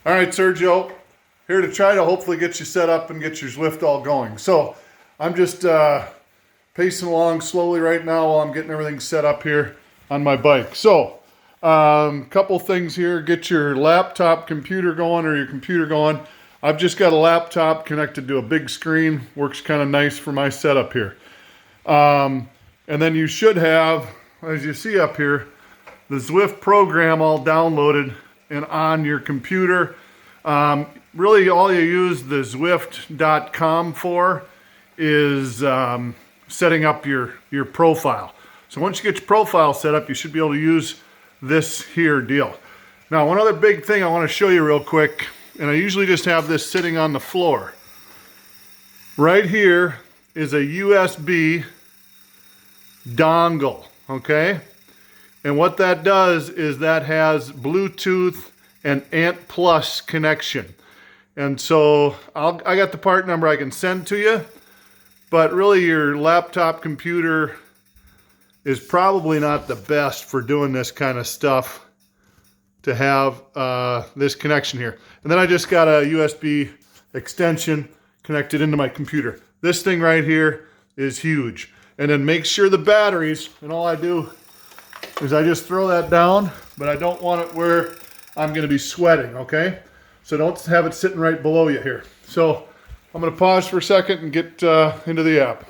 All right, Sergio, here to try to hopefully get you set up and get your Zwift all going. So I'm just pacing along slowly right now while I'm getting everything set up here on my bike. So couple things here. Get your laptop computer going or your computer going. I've just got a laptop connected to a big screen. Works kind of nice for my setup here. And then you should have, as you see up here, the Zwift program all downloaded and on your computer. Really all you use the Zwift.com for is setting up your profile. So once you get your profile set up, you should be able to use this here deal. Now, one other big thing I want to show you real quick, and I usually just have this sitting on the floor. Right here is a USB dongle, okay? And what that does is that has Bluetooth and Ant Plus connection. And so I got the part number I can send to you, but really your laptop computer is probably not the best for doing this kind of stuff to have this connection here. And then I just got a USB extension connected into my computer. This thing right here is huge. And then make sure the batteries, and all I do is I just throw that down, but I don't want it where I'm gonna be sweating, okay? So don't have it sitting right below you here. So I'm gonna pause for a second and get into the app.